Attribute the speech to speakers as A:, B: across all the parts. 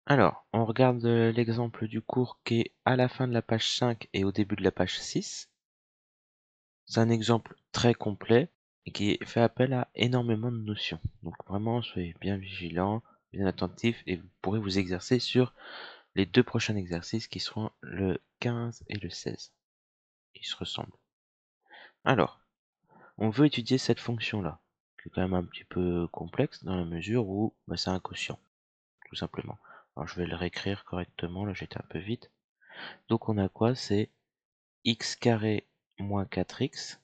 A: Alors, on regarde l'exemple du cours qui est à la fin de la page 5 et au début de la page 6. C'est un exemple très complet et qui fait appel à énormément de notions. Donc vraiment, soyez bien vigilants, bien attentifs et vous pourrez vous exercer sur les deux prochains exercices qui seront le 15 et le 16. Ils se ressemblent. Alors, on veut étudier cette fonction-là, qui est quand même un petit peu complexe dans la mesure où c'est un quotient, tout simplement. Alors je vais le réécrire correctement, là j'étais un peu vite. Donc on a quoi? C'est x carré moins 4x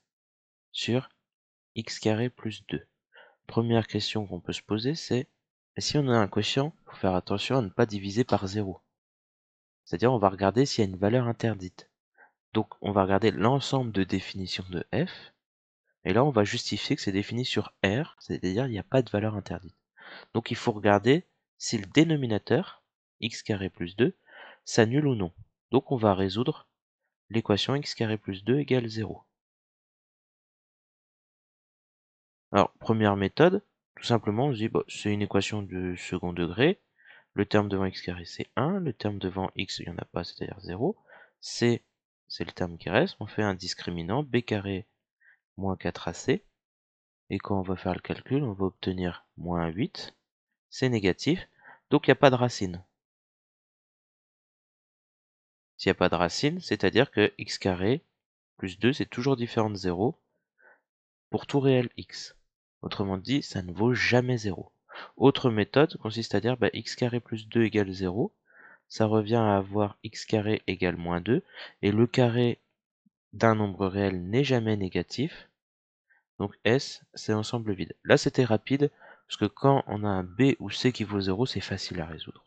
A: sur x carré plus 2. Première question qu'on peut se poser, c'est si on a un quotient, il faut faire attention à ne pas diviser par 0. C'est-à-dire on va regarder s'il y a une valeur interdite. Donc on va regarder l'ensemble de définitions de f, et là on va justifier que c'est défini sur R, c'est-à-dire il n'y a pas de valeur interdite. Donc il faut regarder si le dénominateur, x carré plus 2, s'annule ou non. Donc on va résoudre l'équation x carré plus 2 égale 0. Alors, première méthode, tout simplement, on se dit, c'est une équation de second degré. Le terme devant x carré, c'est 1. Le terme devant x, il n'y en a pas, c'est-à-dire 0. C, c'est le terme qui reste. On fait un discriminant, b carré moins 4ac. Et quand on va faire le calcul, on va obtenir moins 8. C'est négatif, donc il n'y a pas de racine. S'il n'y a pas de racine, c'est-à-dire que x carré plus 2, c'est toujours différent de 0 pour tout réel x. Autrement dit, ça ne vaut jamais 0. Autre méthode consiste à dire x carré plus 2 égale 0. Ça revient à avoir x carré égale moins 2. Et le carré d'un nombre réel n'est jamais négatif. Donc S, c'est ensemble vide. Là, c'était rapide, parce que quand on a un B ou C qui vaut 0, c'est facile à résoudre.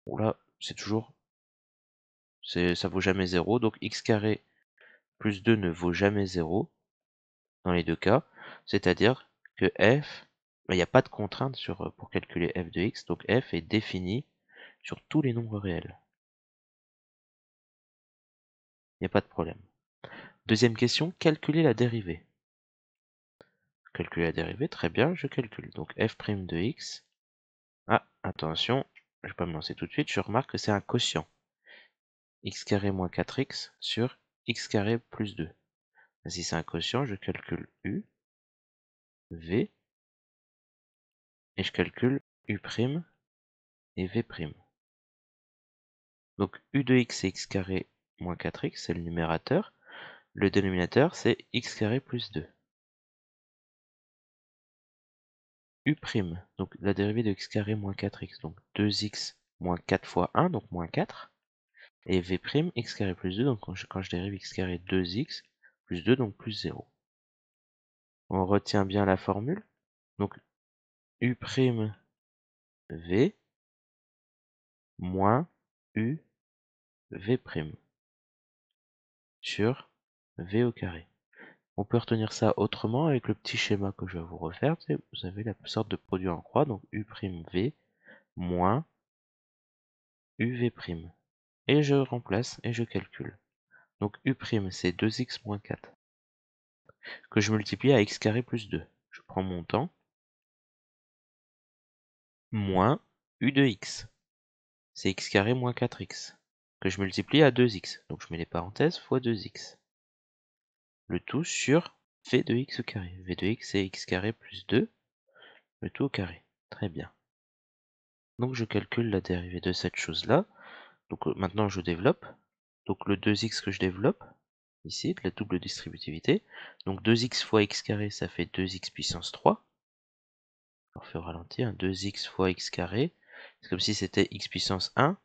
A: Bon, là, c'est toujours... ça vaut jamais 0. Donc x carré plus 2 ne vaut jamais 0. Dans les deux cas, c'est-à-dire que f, il n'y a pas de contrainte pour calculer f de x, donc f est défini sur tous les nombres réels. Il n'y a pas de problème. Deuxième question, calculer la dérivée. Calculer la dérivée, très bien, je calcule. Donc f' de x. Ah, attention, je ne vais pas me lancer tout de suite, je remarque que c'est un quotient. X carré moins 4x sur x carré plus 2. Si c'est un quotient, je calcule u, v, et je calcule u' et v'. Donc u de x c'est x carré moins 4x, c'est le numérateur. Le dénominateur c'est x carré plus 2. U', donc la dérivée de x carré moins 4x, donc 2x moins 4 fois 1, donc moins 4. Et v', x carré plus 2, donc quand je dérive x carré 2x plus 2, donc plus 0. On retient bien la formule. Donc u', v moins u, v' sur v au carré. On peut retenir ça autrement avec le petit schéma que je vais vous refaire. Vous avez la sorte de produit en croix, donc u'v moins uv'. Et je remplace et je calcule. Donc u' c'est 2x moins 4, que je multiplie à x carré plus 2. Je prends mon temps, moins u de x, c'est x carré moins 4x, que je multiplie à 2x. Donc je mets les parenthèses fois 2x. Le tout sur v de x au carré. V de x c'est x carré plus 2, le tout au carré. Très bien. Donc je calcule la dérivée de cette chose-là. Donc maintenant je développe. Donc le 2x que je développe, ici, de la double distributivité. Donc 2x fois x carré, ça fait 2x puissance 3. On refait au ralenti, 2x fois x carré. C'est comme si c'était x puissance 1.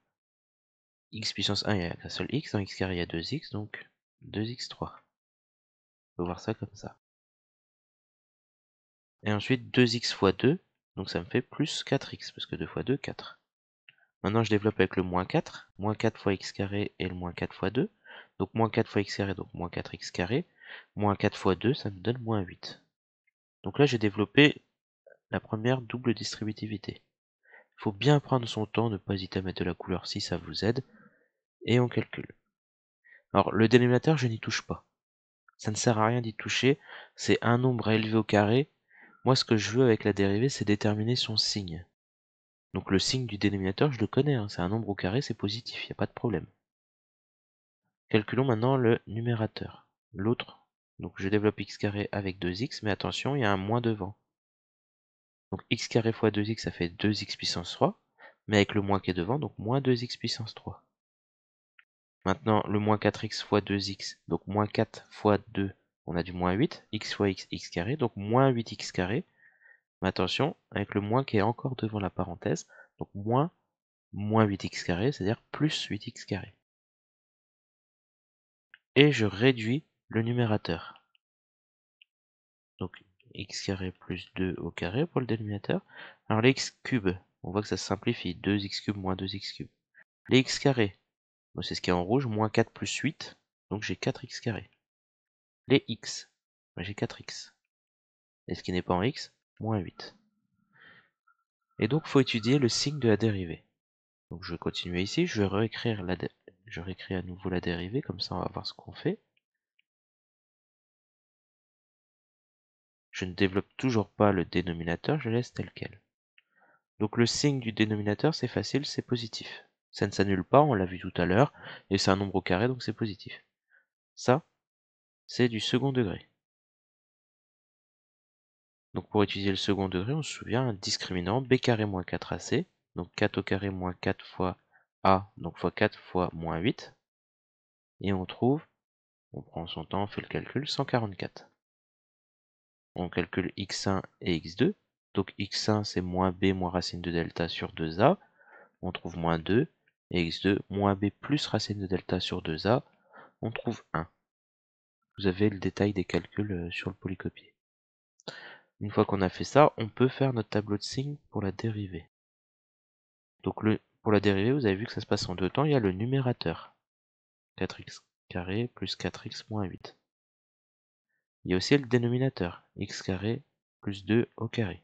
A: X puissance 1, il n'y a qu'un seul x. Dans x carré, il y a 2x, donc 2x3. On peut voir ça comme ça. Et ensuite 2x fois 2, donc ça me fait plus 4x, parce que 2 fois 2, 4. Maintenant, je développe avec le moins 4. Moins 4 fois x carré et le moins 4 fois 2. Donc moins 4 fois x carré, donc moins 4x carré. Moins 4 fois 2, ça me donne moins 8. Donc là, j'ai développé la première double distributivité. Il faut bien prendre son temps, ne pas hésiter à mettre de la couleur si ça vous aide. Et on calcule. Alors, le dénominateur, je n'y touche pas. Ça ne sert à rien d'y toucher. C'est un nombre à élever au carré. Moi, ce que je veux avec la dérivée, c'est déterminer son signe. Donc le signe du dénominateur, je le connais, hein, c'est un nombre au carré, c'est positif, il n'y a pas de problème. Calculons maintenant le numérateur. L'autre, donc je développe x carré avec 2x, mais attention, il y a un moins devant. Donc x carré fois 2x, ça fait 2x puissance 3, mais avec le moins qui est devant, donc moins 2x puissance 3. Maintenant, le moins 4x fois 2x, donc moins 4 fois 2, on a du moins 8, x fois x, x carré, donc moins 8x carré. Mais attention, avec le moins qui est encore devant la parenthèse, donc moins 8x carré, c'est-à-dire plus 8x carré. Et je réduis le numérateur. Donc x carré plus 2 au carré pour le dénominateur. Alors les x cubes, on voit que ça se simplifie, 2x cubes moins 2x cubes. Les x carrés, bon, c'est ce qui est en rouge, moins 4 plus 8, donc j'ai 4x carré. Les x, j'ai 4x. Et ce qui n'est pas en x, moins 8. Et donc il faut étudier le signe de la dérivée. Donc je vais continuer ici, je vais réécrire à nouveau la dérivée, comme ça on va voir ce qu'on fait. Je ne développe toujours pas le dénominateur, je laisse tel quel. Donc le signe du dénominateur, c'est facile, c'est positif. Ça ne s'annule pas, on l'a vu tout à l'heure, et c'est un nombre au carré, donc c'est positif. Ça, c'est du second degré. Donc pour étudier le second degré, on se souvient un discriminant b carré moins 4ac, donc 4 au carré moins 4 fois a, donc fois 4 fois moins 8, et on trouve, on prend son temps, on fait le calcul, 144. On calcule x1 et x2, donc x1 c'est moins b moins racine de delta sur 2a, on trouve moins 2, et x2 moins b plus racine de delta sur 2a, on trouve 1. Vous avez le détail des calculs sur le polycopier. Une fois qu'on a fait ça, on peut faire notre tableau de signes pour la dérivée. Donc pour la dérivée, vous avez vu que ça se passe en deux temps, il y a le numérateur. 4x carré plus 4x moins 8. Il y a aussi le dénominateur, x carré plus 2 au carré.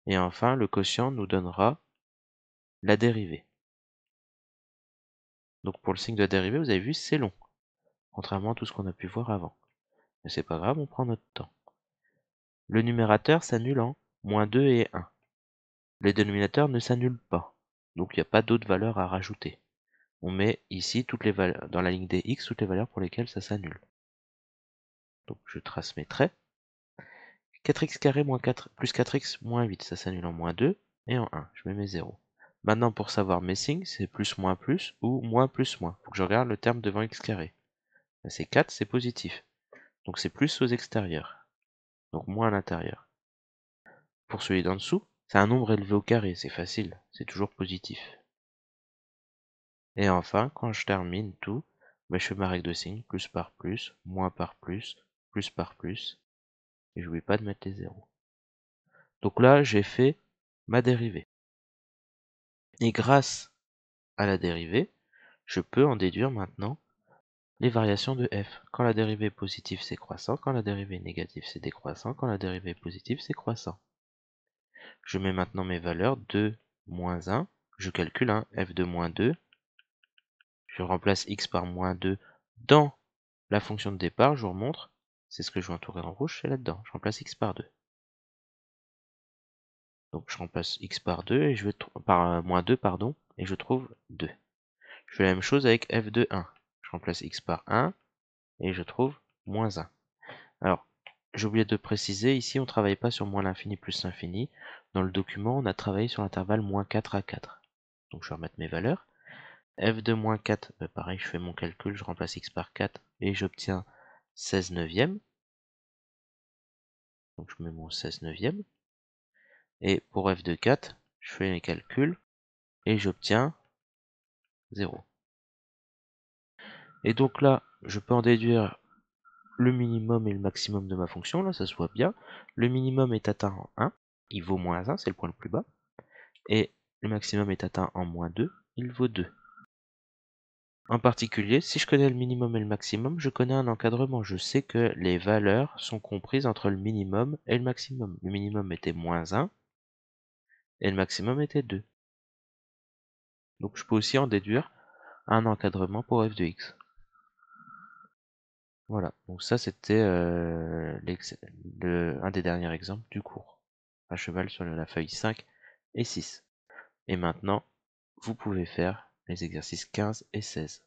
A: Et enfin, le quotient nous donnera la dérivée. Donc pour le signe de la dérivée, vous avez vu, c'est long, contrairement à tout ce qu'on a pu voir avant. Mais c'est pas grave, on prend notre temps. Le numérateur s'annule en moins 2 et 1. Les dénominateurs ne s'annulent pas, donc il n'y a pas d'autres valeurs à rajouter. On met ici toutes les valeurs, dans la ligne des x, toutes les valeurs pour lesquelles ça s'annule. Donc je trace mes traits. 4x carré moins 4, plus 4x moins 8, ça s'annule en moins 2 et en 1. Je mets mes 0. Maintenant, pour savoir mes signes, c'est plus ou moins plus moins. Faut que je regarde le terme devant x carré. Là, c'est 4, c'est positif. Donc c'est plus aux extérieurs. Donc moins à l'intérieur. Pour celui d'en dessous, c'est un nombre élevé au carré, c'est facile, c'est toujours positif. Et enfin, quand je termine tout, je fais ma règle de signes, plus par plus par plus par plus, et j'oublie pas de mettre les zéros. Donc là, j'ai fait ma dérivée. Et grâce à la dérivée, je peux en déduire maintenant les variations de f. Quand la dérivée est positive, c'est croissant, quand la dérivée est négative, c'est décroissant, quand la dérivée est positive, c'est croissant. Je mets maintenant mes valeurs 2, moins 1, je calcule f de moins 2, je remplace x par moins 2 dans la fonction de départ, je vous remontre, c'est ce que je vais entourer en rouge, c'est là-dedans, je remplace x par 2. Donc je remplace x par 2 et je vais par moins 2 pardon, et je trouve 2. Je fais la même chose avec f de 1. Je remplace x par 1 et je trouve moins 1. Alors, j'ai oublié de préciser, ici on ne travaille pas sur moins l'infini plus l'infini. Dans le document, on a travaillé sur l'intervalle moins 4 à 4. Donc je vais remettre mes valeurs. f de moins 4, pareil, je fais mon calcul, je remplace x par 4 et j'obtiens 16 neuvièmes. Donc je mets mon 16 neuvième. Et pour f de 4, je fais mes calculs et j'obtiens 0. Et donc là, je peux en déduire le minimum et le maximum de ma fonction, là ça se voit bien. Le minimum est atteint en 1, il vaut moins 1, c'est le point le plus bas. Et le maximum est atteint en moins 2, il vaut 2. En particulier, si je connais le minimum et le maximum, je connais un encadrement. Je sais que les valeurs sont comprises entre le minimum et le maximum. Le minimum était moins 1 et le maximum était 2. Donc je peux aussi en déduire un encadrement pour f de x. Voilà, donc ça c'était un des derniers exemples du cours. À cheval sur la feuille 5 et 6. Et maintenant, vous pouvez faire les exercices 15 et 16.